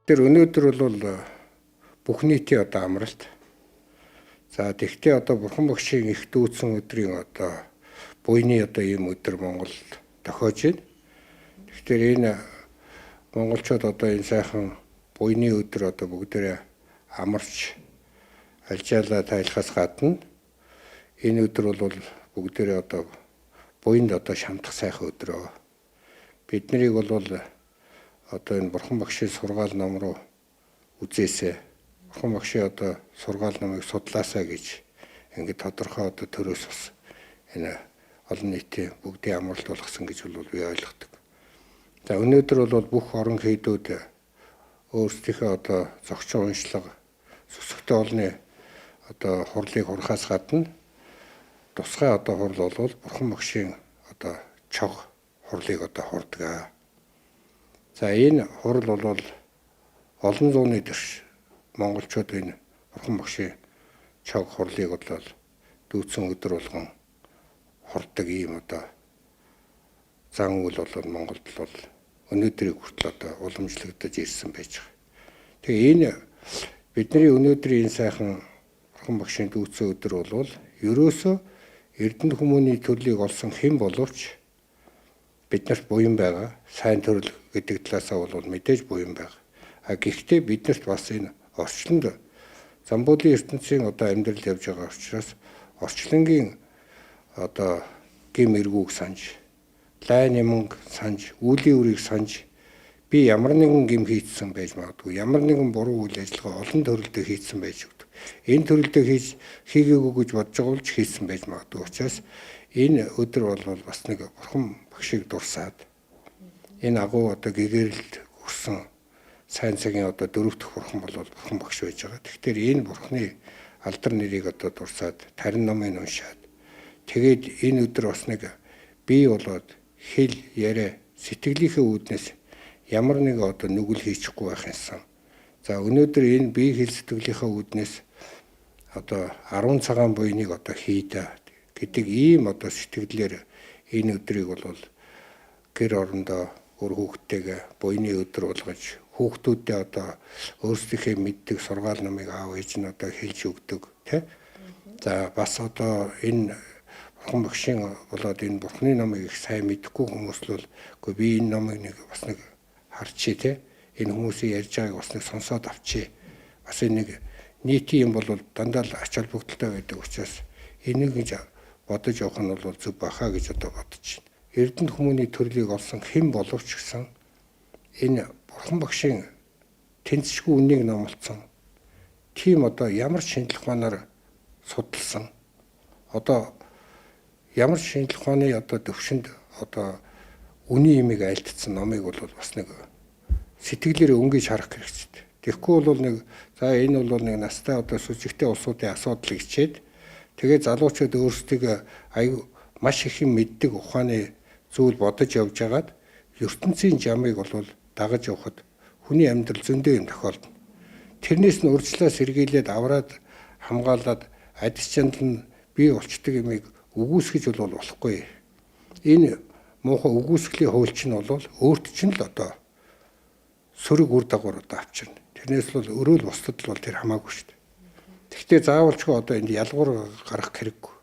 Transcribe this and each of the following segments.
Тэр өнөөдөр бол бүх нийтийн одоо амралт. За тэгвэл одоо Бурхан Багшийн их дүүцэн өдрийн одоо буйны одоо ийм өдөр Монголд тохиож байна. Тэгэхээр энэ монголчууд одоо энэ сайхан буйны өдөр одоо бүгдээрээ амарч альжаалаа тайлахаас гадна энэ өдөр бол бүгдээрээ одоо буйнд одоо шамдах сайхан өдрөө. Бид нарыг бол одоо энэ Бурхан Багшийн сургаал ном руу үзээсэй. Бурхан Багшийн одоо сургаал номыг судлаасаа гэж ингээд тодорхой одоо төрөөс бас энэ олон нийтийн бүгдийн амралт болгосон гэж бол би ойлгодог. За өнөөдөр бол бүх орон хийдүүд өөрсдийнхөө одоо зохицон уншлага сүсгтэй олны одоо хурлыг хурахаас гадна тусгай одоо хурл бол Бурхан Багшийн одоо чог хурлыг одоо хурдаг. За энэ хурл бол олон зууны турш монголчууд энэ Бурхан Багшийн чог хурлыг бол дүүцэн өдөр болгон хордог ийм одоо зан үйл бол Монголд бол өнөөдрийг хүртэл одоо уламжлагдаж ирсэн байж байгаа. Тэгээ энэ бидний өнөөдрийн энэ сайхан Бурхан Багшийн дүүцэн өдөр бол ерөөсөө Эрдэнэ хүмүүний төрлийг олсон хэн боловч биднэрт буян байгаа. Сайн төрөл гэдэг талаасаа бол мэдээж буян байгаа. Гэхдээ биднэрт бас энэ орчлонд Замбуулын ертөнцийн одоо амьдрал явж байгаа учраас орчлонгийн одоо гим эргүүг санаж, лайн юмг санаж, үлийн үрийг санаж би ямар нэгэн гим хийцсэн байж магадгүй, ямар нэгэн буруу үйл ажиллагаа олон төрөлдөө хийцсэн байж өгдөг. Энэ төрөлдөө хийгээгүй гэж бодож байгаа ч хийсэн байж магадгүй. Учраас энэ өдөр бол бас нэг Бурхан Багшийг дурсаад энэ агуу одоо гэгэрэлд хүрсэн сайн цагийн одоо дөрөв дэх Бурхан бол Бурхан Багш байж байгаа. Тэгэхээр энэ Бурханы алдар нэрийг одоо дурсаад тарин номыг уншаад тэгээд энэ өдөр бас нэг бий болоод хэл яриа сэтгэлийнхээ үүднээс ямар нэг одоо нүгэл хийчихгүй байх юмсан. За өнөөдөр энэ бие хэл сэтгэлийнхээ үүднээс одоо 10 цагаан буйныг одоо хийдэ гэдэг ийм одоо сэтгэлээр энэ өдрийг бол гэр орондоо өр хүүхдтэйгээ буйны өдөр болгож хүүхдүүдээ одоо өөрсдийнхээ мэддэг сургаал номыг аав ээж нь одоо хэлж өгдөг тий. За бас одоо энэ Бурхан Багшийн болоод энэ Бурханы номыг их сайн мэдхгүй хүмүүс л үгүй би энэ номыг нэг бас нэг харчий тий. Энэ хүмүүсийн ярьж байгааг бас нэг сонсоод авчий. Бас нэг нийтийн юм бол дандаа л ач холбогдолтой байдаг учраас энийг гэж бодож явах нь бол зөв баха гэж одоо бодож байна. Эрдэнэ хүмүүний төрлийг олсон хэн боловч гэсэн энэ Бурхан Багшийн тэнцшгүй үнийг номлосон. Тийм одоо ямар шинжлэх ухаанаар судалсан. Одоо ямар шинжлэх ухааны одоо төвшөнд одоо үний имийг айлтсан номыг бол бас нэг сэтгэлээр өнгөж харах хэрэгтэй. Тэгэхгүй бол нэг за энэ бол нэг настай одоо сүжигтэй улсуудын асуудал хичээд тэгээ залуучууд өөрсдөө аюу маш их юм мэддэг ухааны зүйл бодож явж байгаад ертөнцийн жамыг бол дагаж явахад хүний амьдрал зөндөө юм тохиолдно. Тэрнээс нь урьдчилан сэргийлээд авраад хамгаалаад адис чандал нь бий болчдөг юмыг үгүйсгэж бол болохгүй. Энэ муухай үгүйсгэлийн хууль чинь бол өөрт чинь л одоо сөрөг үр дагавар одоо авчирна. Тэрнээс бол өрөөл бусдад л бол тэр хамаагүй шүү дээ. Гэхдээ заавалчгүй одоо энд ялгуур гарах хэрэггүй.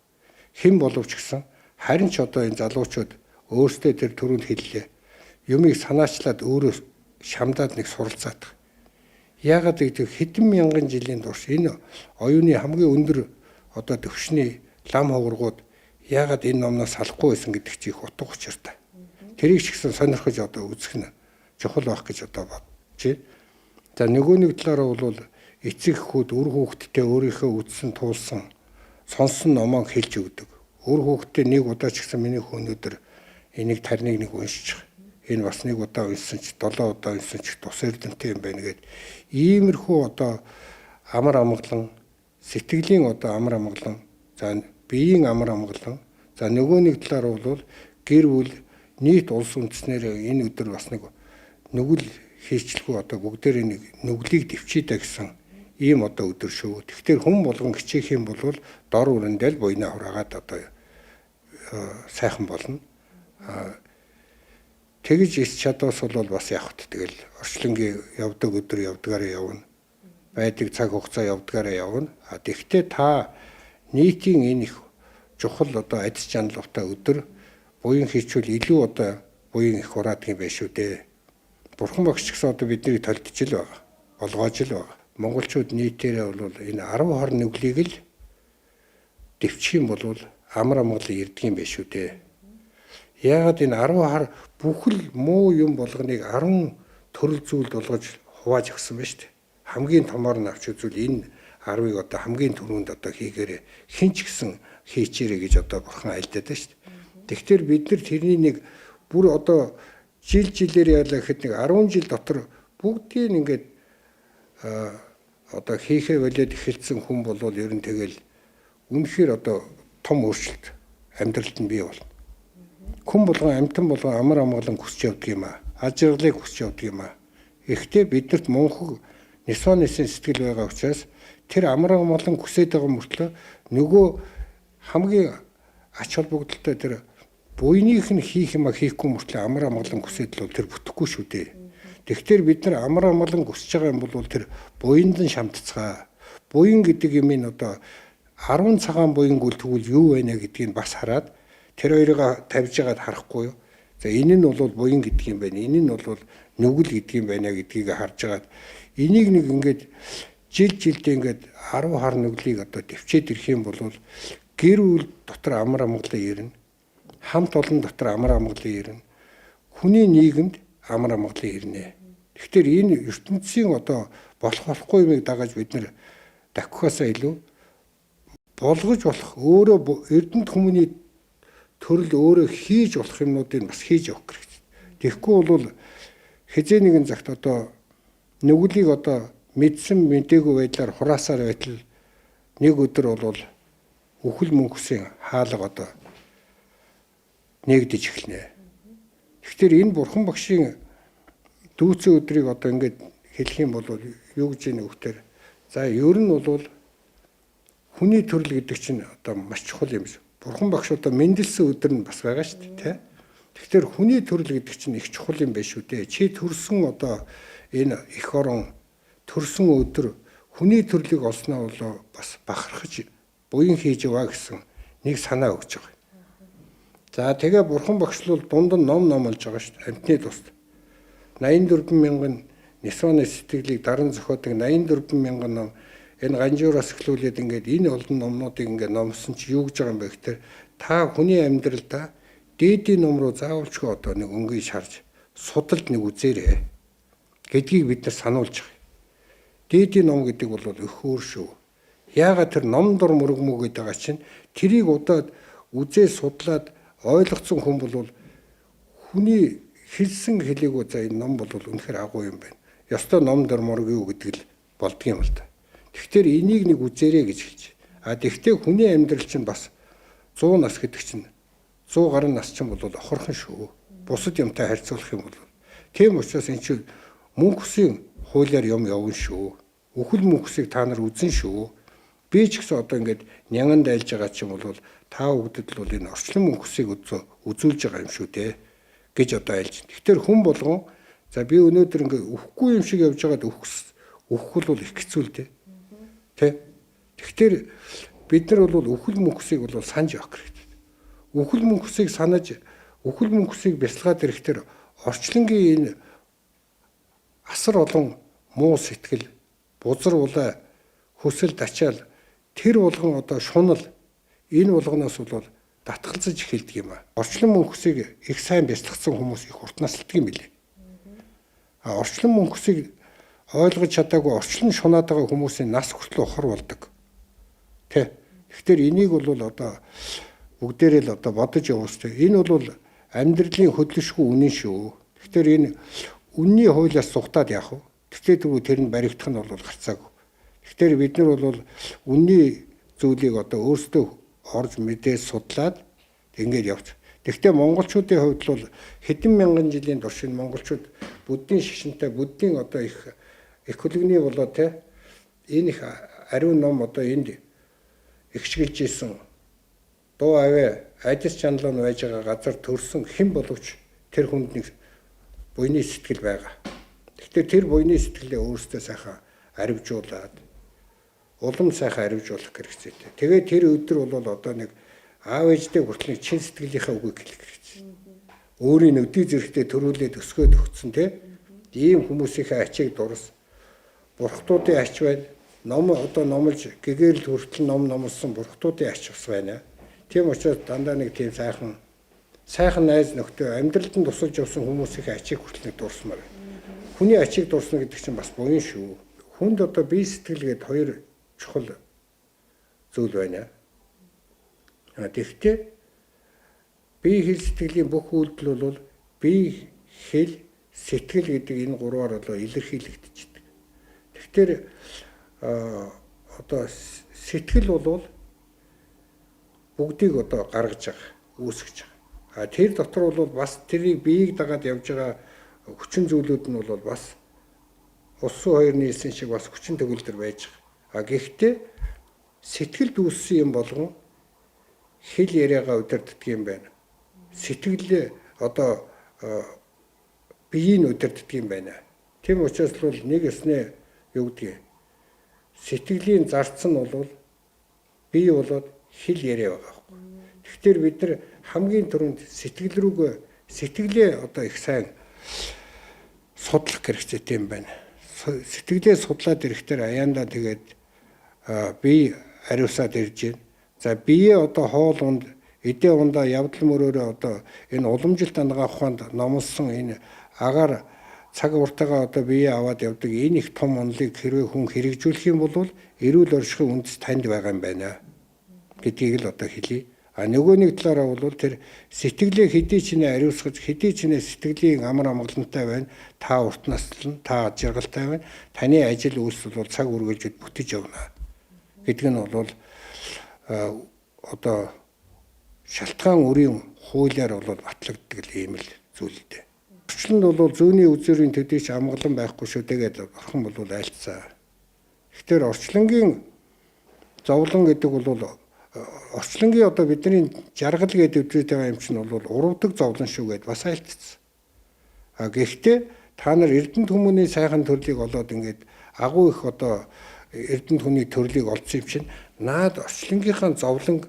Хэн боловч гэсэн харин ч одоо энэ залуучууд өөрсдөө тэр түрүүнд хэллээ. Юмыг санаачлаад өөрөө шамдаад нэг суралцаадах. Яагаад гэвэл хэдэн мянган жилийн турш энэ оюуны хамгийн өндөр одоо төвшний лам ховргууд яагаад энэ номноос салахгүй байсан гэдэг чи их утга учиртай. Тэрийг ч гэсэн сонирхож одоо үзэх нь чухал байх гэж одоо бодож байна. За нөгөө нэг талаараа бол эцэг хүүд үр хүүхдтэй өөрийнхөө үдсэн туулсан сонсон номоо хэлж өгдөг. Үр хүүхдтэй нэг удаа ч гэсэн миний өнөөдөр энийг тарныг нэг уншиж. Энэ бас нэг удаа уншсан ч 7 удаа уншсан ч тус эрдэнэтэй юм байна гэд иймэрхүү одоо амар амгалан сэтгэлийн одоо амар амгалан за биеийн амар амгалан за нөгөө нэг талаар бол гэр бүл нийт улс үндэснээр энэ өдөр бас нэг нүгэл хийчлгүй одоо бүгдээр нэг нүглийг дэвчийдэ гэсэн ийм одоо өдөр шүү. Тэгэхээр хүн болгон хичээх юм бол дор үрэндээ л буйнаа хураагаад одоо сайхан болно. тэгж ис чадвас бол бас явах тэгэл орчлонгийн явдаг өдөр явдгаараа явна. Байдаг цаг хугацаа явдгаараа явна. А тэгвэл та нийтийн энэ их чухал одоо адис чаналтай өдөр буян хийчвэл илүү одоо буян их хураадг юм байна шүү дээ. Бурхан багш гэсэн одоо бидний толдож л байгаа. Болгоож л байгаа. Монголчууд нийтээрээ бол энэ 10 хор нүглийг л дэвчих юм бол амар амгалан ирдэг юм байна шүү дээ. Яагаад энэ 10 хар бүхэл муу юм болгоныг 10 төрөл зүйлд болгож хувааж өгсөн байна шүү дээ. Хамгийн томоор нь авч үзвэл энэ 10-ыг одоо хамгийн түрүүнд одоо хийгээрээ хинч гисэн хийчээрэй гэж одоо бурхан айлдаад байна шүү дээ. Тэгэхээр бид нар тэрний нэг бүр одоо жилээр яалаа гэхэд нэг 10 жил дотор бүгдийг ингээд одоо хийхээ болоод эхэлсэн хүн бол ер нь тэгэл үнэхээр одоо том өөрчлөлт амьдралд нь бий болно. Хүн болгон амтан болгон амар амгалан хүсч явдаг юм аа. Ажиглалыг хүсч явдаг юм аа. Ихтэй биднэрт мунхаг нисонысын сэтгэл байгаа учраас тэр амар амгалан хүсээд байгаа мөртлөө нөгөө хамгийн ач холбогдолтой тэр буйных нь хийх юм а хийхгүй мөртлөө амар амгалан хүсээд л тэр бүтэхгүй шүү дээ. Тэгэхээр бид нар амар амгалан хүсэж байгаа юм бол тэр буйнд нь шамтцгаа. Буян гэдэг юм ин одоо 10 цагаан буян гүйл тэгвэл юу байна гэдгийг бас хараад тэр хоёроо тавьж байгаад харахгүй юу. За энэ нь бол буян гэдэг юм байна. Энэ нь бол нүгэл гэдэг юм байна гэдгийг харж байгаад энийг нэг ингээд жилдээ ингээд 10 хар нүглийг одоо дэвчээд ирэх юм бол гэр бүл дотор амар амгалан ирнэ. Хамт олон дотор амар амгалан ирнэ. Хүний нийгэмд амар амгалан ирнэ. Тэгэхээр энэ ертөнцийн одоо болохгүй юмыг дагаж бид нар давхихаасаа илүү болгож болох өөрөө эрдэнэт хүмүүний төрөл өөрөө хийж болох юмнуудыг бас хийж явах хэрэгтэй. Тэгэхгүй бол хизээ нэгэн цагт одоо нүглийг одоо мэдсэн мэдээгүй байдлаар хураасаар байтал нэг өдөр бол үхэл мөнхсийн хаалга одоо нэгдэж эхэлнэ. Тэгэхээр энэ бурхан багшийн дүүцэн өдрийг одоо ингээд хэлэх юм бол юу гэж нэг үгтэр за ер нь бол хүний төрөл гэдэг чинь одоо маш чухал юм шиг. Бурхан багш одоо мэндэлсэн өдөр нь бас байгаа шүү дээ, тэ. Тэгэхээр хүний төрөл гэдэг чинь их чухал юм байна шүү дээ. Чи төрсөн одоо энэ эх орон төрсөн өдөр хүний төрлийг олсноо бол бас бахархаж буян хийж яваа гэсэн нэг санаа өгч байгаа. За тэгээ бурхан багш л дунд нь ном олж байгаа шүү дээ. Амтны тусд 84 мянган нисоны сэтгэлийг даран зохиодог 84 мянган ном энэ ганжуураас эхлүүлээд ингээд энэ олон номнуудыг ингээд номсон чи юу гэж байгаа юм бэ гэхээр та хүний амьдралдаа дээдийн ном руу заавалчгүй одоо нэг өнгөийг шарж судалд нэг үзээрэй гэдгийг бид нар сануулж байгаа. Дээдийн ном гэдэг бол их өөр шүү. Яагаад тэр ном дор мөрөгмөө гэдэг байгаа чинь тэрийг удаад үзээ судлаад ойлгоцсон хүн бол хүний хэлсэн хэлээгүй за энэ ном бол үнэхээр агуу юм байна. Ёстой ном дор мөрөг юу гэдэг л болдгийм л да. Тэгэхээр энийг нэг үзээрэй гэж хэлж. А тэгвэл хүний амьдрал чинь бас 100 нас гэдэг чинь 100 гаруй нас чинь бол охорхон шүү. Бусад юмтай харьцуулах юм бол. Тийм учраас энэ чинь мөнхсийн хуулиар юм явна шүү. Үхэл мөнхсийг та нар үзэн шүү. Би ч гэсэн одоо ингээд нянган дайлж байгаа ч юм бол та бүгдэд л энэ орчлон мөнхсийг үзүүлж байгаа юм шүү дээ гэж одоо айлж. Тэгэхээр хүн болгон за би өнөөдөр ингээд үхэхгүй юм шиг явж байгаад үхэхгүй бол их хэцүү л дээ. Тэ? Тэгэхээр бид нар бол үхэл мөнхсийг бол санаж явах хэрэгтэй. Үхэл мөнхсийг санаж үхэл мөнхсийг бясалгаад ирэхээр орчлонгийн энэ асар олон муу сэтгэл бузар улай хөсөл дачаал тэр болгон одоо шунал энэ болгоноос бол татгалзаж эхэлдэг юм а. Орчлон мөнхсийг их сайн бясалгасан хүмүүс их урт насалдаг юм билээ. А орчлон мөнхсийг ойлгож чадаагүй орчлон шунаад байгаа хүмүүсийн нас хүртэл ухар болдог. Тэ. Тэгэхээр энийг бол одоо бүгдээрээ л одоо бодож явуустай. Энэ бол амьдралын хөдөлшгүй үнэн шүү. Тэгэхээр энэ үнний хуулиас сухтаад яах вэ? Тэгэхээр тэр нь баригдах нь бол гарцаагүй. Тэгэхээр бид нар бол үнний зүйлийг одоо өөрсдөө орж мэдээ судлаад ингэж явж. Тэгэхдээ монголчуудын хувьд бол хэдэн мянган жилийн турш энэ монголчууд буддийн шишинтэй буддийн одоо их экологны болоо те энэ их ариун ном одоо энд ихшгэлж исэн дуу аваа адис чанал нь байж байгаа газар төрсөн хэн боловч тэр хүнд нэг буйны сэтгэл байгаа. Гэхдээ тэр буйны сэтгэлээ өөрөөсөө сайхан аривжуулаад улам сайхан аривжуулах хэрэгцээтэй. Тэгээд тэр өдөр бол одоо нэг аав ээжтэй хүртэл чин сэтгэлийнхаа үгийг хэлэх хэрэгцээ. Өөрийн өдий зэрэгтэй төрүүлээд өсгөөд өгсөн ийм хүмүүсийнхээ ачийг дурс. Бурхтуудын ач байна. Ном одоо номлж гэгэрэл хүртэл номлосон бурхтуудын ач бас байна. Тийм учраас дандаа нэг тийм сайхан найз нөхдөд амьдралд нь тусалж явсан хүмүүсийнхээ ачийг хүртэл дурсмаар. Хүний ачийг дурсна гэдэг чинь бас буян шүү. Хүнд одоо бие сэтгэл гээд хоёр чухал зүйл байна. Тэгэхдээ бие хэл сэтгэлийн бүх үйлдэл бол бие хэл сэтгэл гэдэг энэ гурваар болоо илэрхийлэгдчихдэг. Тэгэхээр одоо сэтгэл бол бүгдийг одоо гаргаж байгаа, үүсгэж байгаа. Тэр дотор бол бас тэрийг биеийг дагаад явж байгаа хүчин зүйлүүд нь бол бас улсын хоёр нийлсэн шиг бас хүчин төгөлдөр байж байгаа. Гэхдээ сэтгэлд үүссэн юм болгон хэл яриагаа удирддаг юм байна. Сэтгэл одоо биеийг удирддаг юм байна. Тийм учраас бол нэг ясны юу гэдгийг сэтгэлийн зарц нь бол бие болоод хэл яриа байгаа байхгүй. Тэгэхээр бид нар хамгийн түрүүнд сэтгэл рүүгээ сэтгэлээ одоо их сайн судлах хэрэгцээтэй юм байна. Сэтгэлээ судлаад ирэхээр аяндаа тэгээд бие ариусаад ирж байна. За бие одоо хоол унд эдээ ундаа явдал мөрөөрөө одоо энэ уламжилт ангаа ухаанд номлосон энэ агаар цаг уртагаа одоо бие аваад явдаг энэ их том онолыг хэрвээ хүн хэрэгжүүлэх юм бол эрүүл оршихын үндэс танд байгаа юм байна гэдгийг л одоо хэлье. Нөгөө нэг талаараа бол тэр сэтгэлээ хэдий ч нэ ариусгаж хэдий ч нэ сэтгэлийн амар амгалантай байна. Та урт наслан, та жаргалтай байна. Таны ажил үйлс бол цаг үргэлжлээд бүтэж явна гэдэг нь бол одоо шалтгаан үрийн хуулиар бол батлагддаг ийм л зүйл дээ. Орчлонд бол зүүнний үзүүрийн төдийч амгалан байхгүй шүү тэгээд орхон бол айлцсан. Тэгэхээр орчлонгийн зовлон гэдэг бол орчлонгийн одоо бидний жаргал гэдэг үгтэй байгаа юм чинь бол урвдаг зовлон шүү гэд бас айлтцсан. Гэхдээ та нар Эрдэнэт хүмүүний сайхан төрлийг олоод ингээд агуу их одоо Эрдэнэт хүний төрлийг олцсон юм чинь наад орчлонгийнхаа зовлон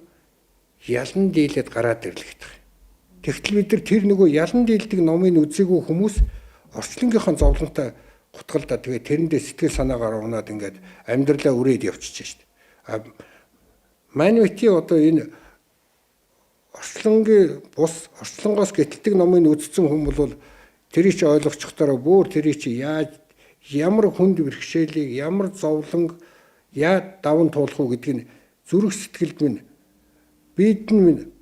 ялан дийлээд гараад ирлэгдэх. Тэгтэл бид нар тэр нөгөө ялан дийлдэг номыг үзээгүй хүмүүс орчлонгийнхаа зовлонтой гутгалдаа тэгээ тэрэндээ сэтгэл санаагаар унаад ингээд амьдралаа үрээд явчихж шít. Манвити одоо энэ орчлонгийн бус орчлонгоос гэтэлдэг номыг үзсэн хүмүүс бол тэрийг чи ойлгочихдороо бүр тэрийг чи яаж ямар хүнд бэрхшээлийг ямар зовлонг яа даван туулах уу гэдгийг зүрх сэтгэлд минь бид нь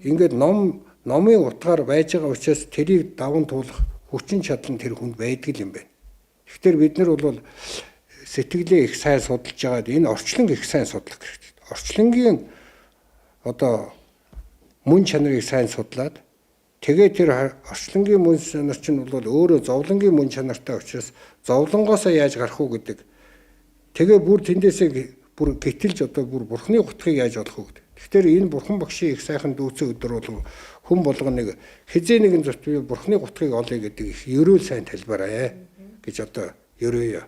ингээд номын утгаар байж байгаа учраас тэрийг даван туулах хүчин чадал нь тэр хүнд байдаг юм байна. Тэгэхээр бид нар бол сэтгэлээ их сайн судалж байгаад энэ орчлонг их сайн судлах хэрэгтэй. Орчлонгийн одоо мөн чанарыг сайн судлаад тэгээ тэр орчлонгийн мөн чанар чинь бол өөрөө зовлонгийн мөн чанартай учраас зовлонгоосоо яаж гарах уу гэдэг. Тэгээ бүр тэндээсээ бүр гítэлж одоо бүр бурхны гутхыг яаж олох уу гэдэг. Тэгэхээр энэ бурхан багшийн их сайхан дүүцэн өдөр бол хүн болгоно нэг хизээ нэгэн зот бурхны гутхыг олъё гэдэг их ерөөл сайн тайлбараа гэж одоо ерөөё.